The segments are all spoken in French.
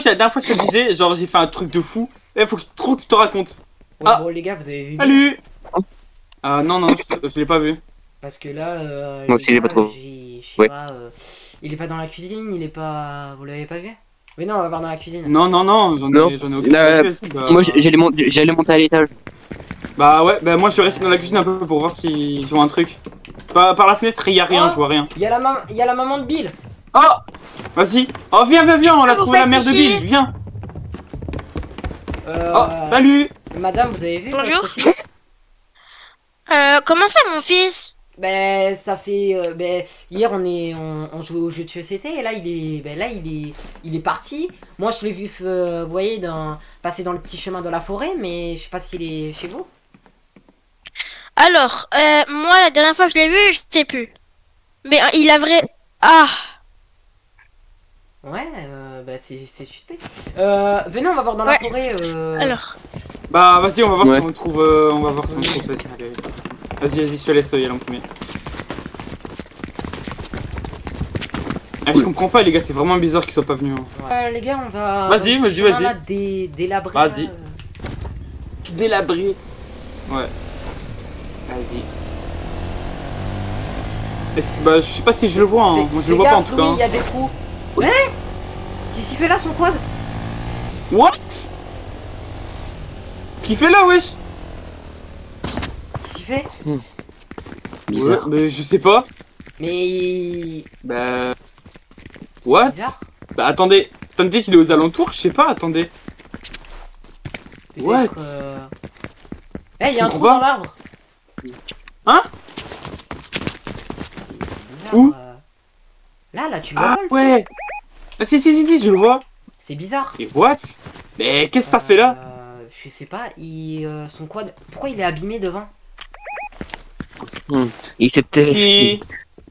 la dernière fois que je te disais, genre j'ai fait un truc de fou. Eh, faut trop que je te raconte. Ouais, Ah. bon les gars, vous avez vu. Salut. Ah non, non, je l'ai pas vu. Parce que là, Moi les aussi, j'ai pas gars, trop. je sais Ouais. pas, il est pas dans la cuisine, il est pas... Vous l'avez pas vu? Mais non, on va voir dans la cuisine. Non, non, non, Non. j'en ai aucun. Vas-y, bah... Moi, j'allais monter à l'étage. Bah ouais, bah moi je reste dans la cuisine un peu pour voir si je vois un truc. Par la fenêtre, il y a rien, Oh, je vois rien. Il y a la maman de Bill. Oh. Vas-y. Oh, viens, viens, viens, on a Qu'est-ce que trouvé vous la mère de faites ici Bill, viens. Oh, salut. Madame, vous avez vu Bonjour. votre fils? Comment ça, mon fils? Ben, ça fait... ben, hier, on jouait au jeu de société, et là, il est parti. Moi, je l'ai vu, vous voyez, passer dans le petit chemin de la forêt, mais je sais pas s'il est chez vous. Alors, moi, la dernière fois que je l'ai vu, je sais plus. Mais il a vrai... Ah, Ouais, ben, c'est suspect. Venez, on va voir dans la Ouais. forêt. alors... Bah vas-y, on va voir Ouais. si on le trouve. On va voir si on le trouve. Vas-y, allez. Vas-y, vas-y, je te laisse y aller en premier. Ah, je comprends pas les gars, c'est vraiment bizarre qu'ils soient pas venus. Hein. Les gars, on va... Vas-y, dans le petit vas-y, chemin, vas-y. là, délabrer. Vas-y. là, Délabré. Ouais. Vas-y. Est-ce que bah je sais pas si je le vois. Hein. Moi je le vois pas en tout cas. Il y a des trous. Hein? Qu'est-ce qu'il fait là, son quad? What? Qui fait là, wesh? Qu'est-ce qu'il fait? Bizarre. Ouais, mais je sais pas. Mais... Bah. c'est What? bizarre. Bah attendez. Attendez qu'il est aux alentours, je sais pas, attendez. Peut-être, What? Eh, il y a un Je trou comprends dans l'arbre. Hein? C'est bizarre. Où? Là, tu le Ah vois, ouais. Ah si, je le vois. c'est bizarre. Et what? Mais qu'est-ce que ça fait là? Je sais pas, son quad... Pourquoi il est abîmé devant? Il s'est peut-être. Qui...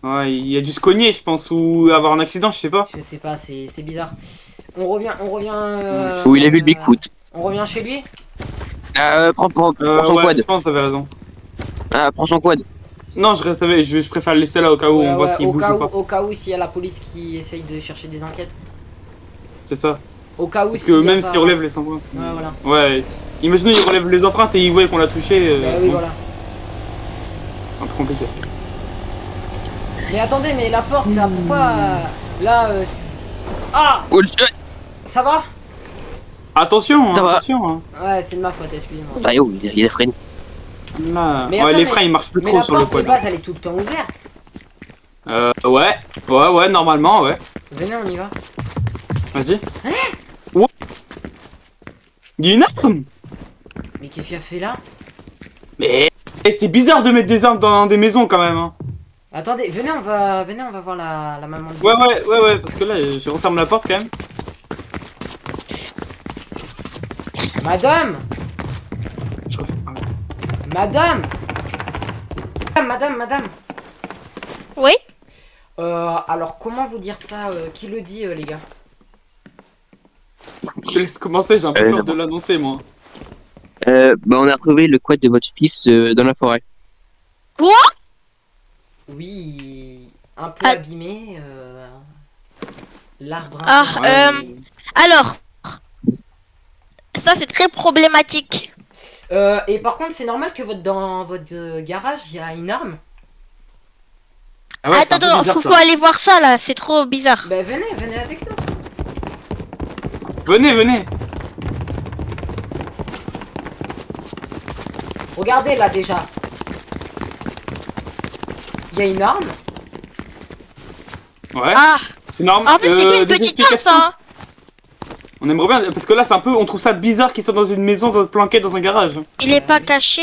Ouais, il a dû se cogner, je pense, ou avoir un accident, je sais pas. Je sais pas, c'est bizarre. On revient... Où il a vu le Bigfoot. On revient chez lui? Prends son Ouais, quad. je pense que t'avais raison. Prends son quad. Non, je reste avec, je préfère le laisser là au cas où Ouais, on voit ouais, s'il au bouge cas ou où, pas. au cas où, s'il y a la police qui essaye de chercher des enquêtes. C'est ça. Au cas où, Parce s'il que y a même pas- s'il relève les empreintes. Ouais, voilà. Ouais, imaginez il relève les empreintes et il voit qu'on l'a touché. Bah oui, bon, voilà. un peu compliqué. Mais attendez, mais la porte, là, pourquoi... là, Ah! Oh, Ça va? Attention, hein, Ça va. attention. Hein. Ouais, c'est de ma faute, excusez-moi. bah, yo, il y a des freins. Là. Mais Ouais, attends, les mais- freins ils marchent plus Mais trop la sur le porte de quad. base, elle est tout le temps ouverte. Ouais, normalement, ouais. Venez, on y va. Vas-y. Ouais. Il y a une arme. Mais qu'est-ce qu'il a fait là? Mais c'est bizarre de mettre des armes dans des maisons quand même. Hein. Attendez, venez, on va voir la maman de... Ouais, parce que là, je referme la porte quand même. Madame! Je referme. Ah ouais. Madame! Madame! oui? Alors comment vous dire ça? Qui le dit, les gars? Je laisse commencer, j'ai un peu peur de l'annoncer moi. Bah, on a retrouvé le quad de votre fils dans la forêt. Quoi? Oui, un peu Ah. abîmé. L'arbre... un Ah, peu Ouais, abîmé. Alors... Ça, c'est très problématique. Et par contre, c'est normal que dans votre garage, il y a une arme? Ah ouais, c'est un peu Attends, bizarre, faut ça. aller voir ça, là. C'est trop bizarre. Bah venez avec nous. Venez. Regardez là déjà. Il y a une arme. Ouais. Ah, C'est normal. en plus, c'est pas une des petite arme, explications. ça. Hein. On aimerait bien, parce que là, c'est un peu, on trouve ça bizarre qu'ils soient dans une maison planquée dans un garage. Il est pas caché.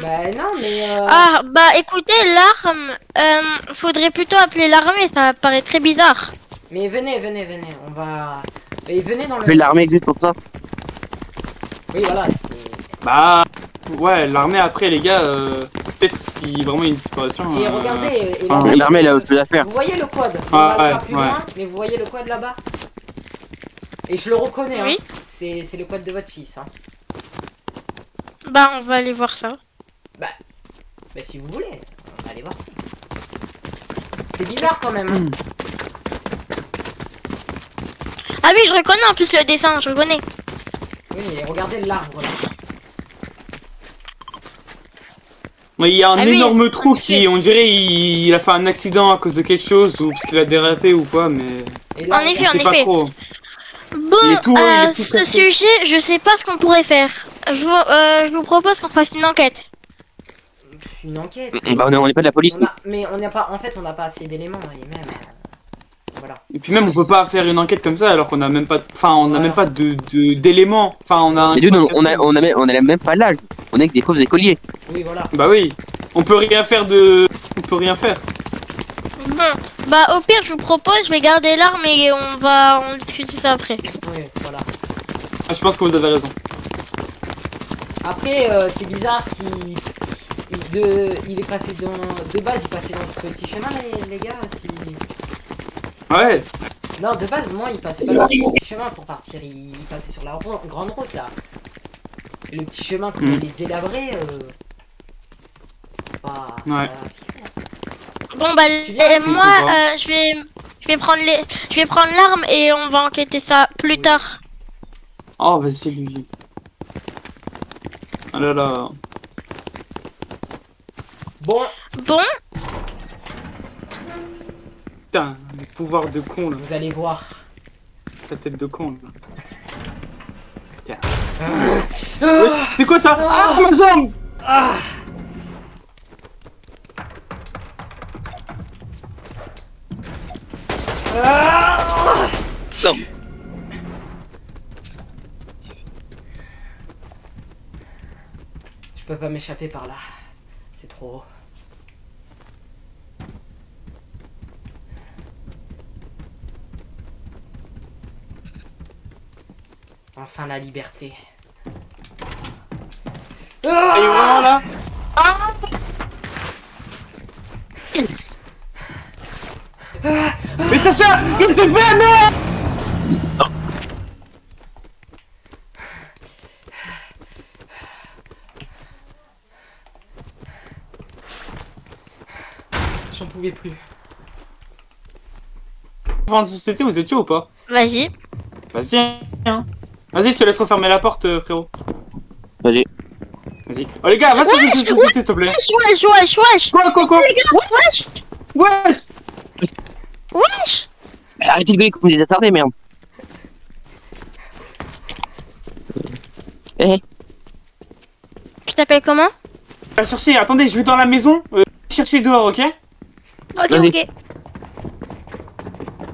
Bah non, mais... Ah, bah écoutez, l'arme, faudrait plutôt appeler l'armée, ça paraît très bizarre. Mais venez, on va... Et venez dans le... Je vais l'armer juste pour ça. Oui, voilà, c'est... Bah, ouais, l'armée après, les gars, peut-être si vraiment il y a une disparition. Et regardez... et enfin, là- L'armée, elle a autre chose à faire. Vous voyez le quad? On va ouais, pas plus ouais. loin, mais vous voyez le quad là-bas? Et je le reconnais, Oui. hein. C'est le quad de votre fils, hein. Bah, on va aller voir ça. Bah si vous voulez, on va aller voir ça. C'est bizarre quand même. Hein. Ah oui, je reconnais en plus le dessin, je reconnais. Oui, et regardez l'arbre là. Mais il y a un Ah oui, énorme trou je qui, sais. on dirait, il a fait un accident à cause de quelque chose ou parce qu'il a dérapé ou quoi, mais Et là, En effet, on sait pas trop. Bon, Il est tout ce cassé. sujet, je sais pas ce qu'on pourrait faire. Je vous propose qu'on fasse une enquête. une enquête. Bah, on n'est pas de la police. Mais on n'a pas, en fait, on n'a pas assez d'éléments et même. Voilà. Et puis même, on peut pas faire une enquête comme ça alors qu'on a même pas, enfin, on a Voilà. même pas d'éléments. Enfin, on a un. Mais dude, on a même pas l'âge. On est que des pauvres écoliers. Oui, voilà. Bah oui. On peut rien faire de. On peut rien faire. Bon, bah au pire, je vous propose, je vais garder l'arme et on discute ça après. Oui, voilà. Ah, je pense que vous avez raison. Après, c'est bizarre il est passé dans. De base, il passait dans ce petit chemin, les gars. Ouais. Non, de base, moi, il passait pas dans ce petit chemin pour partir. Il passait sur la grande route là. Et le petit chemin qu'on allait délabrer, c'est pas. Ouais. Bon bah Tu viens, moi, je vais prendre l'arme et on va enquêter ça plus Oui. tard. Oh, vas-y, lui. Oh là là. Bon, Bon, Putain, le pouvoir de con là. vous allez voir. Sa tête de con là. Tiens. Wesh, c'est quoi ça? Ah, ma jambe! Ah. Non. Je peux pas m'échapper par là. C'est trop haut. Enfin la liberté. Et vraiment là? Mais Sacha! Qu'est-ce que tu fais, non? J'en pouvais plus. Enfin, de société, vous êtes chaud ou pas? vas-y. Vas-y, hein. Vas-y, je te laisse refermer la porte, frérot. Vas-y. Vas-y. Oh les gars, va sur une société, s'il te plaît. Wesh. Quoi? Wesh. Wesh! Wesh. Mais arrêtez de gueuler comme des attardés, merde. Eh, Tu t'appelles comment? Va chercher, attendez, je vais dans la maison. Chercher dehors, ok? Ok, Vas-y. ok.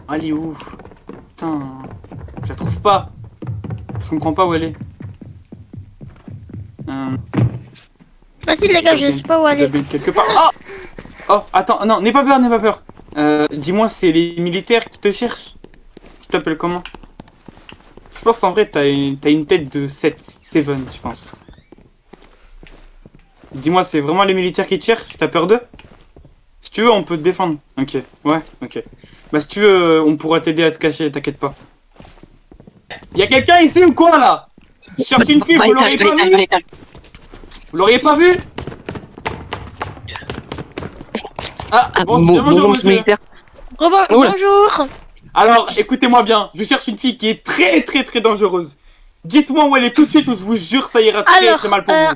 Allez, ouf. Putain. Je la trouve pas. Je comprends pas où elle est. Vas-y les gars, je sais pas où aller. Elle doit être quelque part. Oh! Oh, attends, non, n'aie pas peur. Dis-moi, c'est les militaires qui te cherchent? Tu t'appelles comment? Je pense en vrai, t'as une tête de 7, je pense. Dis-moi, c'est vraiment les militaires qui te cherchent? T'as peur d'eux? Si tu veux, on peut te défendre. Ok, ouais, ok. Bah, si tu veux, on pourra t'aider à te cacher, t'inquiète pas. Y'a quelqu'un ici ou quoi là? Je cherche une fille, vous l'auriez pas vu? Vous l'auriez pas vu? Ah, bon, bien, bonjour monsieur. militaire. Oula. Bonjour. Alors, écoutez-moi bien, je cherche une fille qui est très dangereuse. Dites-moi où elle est tout de suite ou je vous jure ça ira très Alors, très mal pour vous.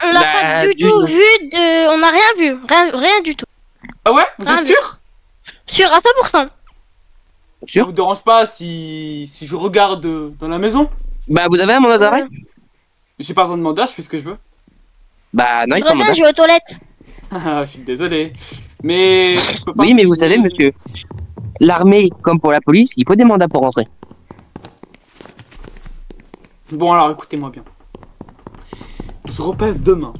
On n'a Bah, pas du du- tout vu de... On n'a rien vu. Rien du tout. Ah ouais? Vous ah, êtes mais- sûr? Sûr à 100%. Ça Sûr? vous dérange pas si je regarde dans la maison? Bah, vous avez un mandat d'arrêt? J'ai pas besoin de mandat, je fais ce que je veux. Bah, non, Je il faut un reviens, mandat. je vais aux toilettes. Ah, je suis désolé. Mais... je peux pas- Oui, mais vous savez, monsieur, l'armée, comme pour la police, il faut des mandats pour rentrer. Bon alors, écoutez-moi bien. Je repasse demain.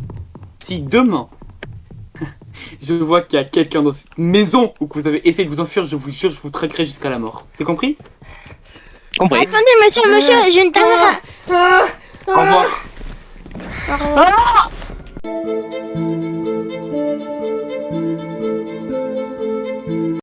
Si demain, je vois qu'il y a quelqu'un dans cette maison ou que vous avez essayé de vous enfuir, je vous jure, je vous traquerai jusqu'à la mort. C'est compris? Compris. Attendez, monsieur, j'ai une dernière... Au revoir. Au revoir.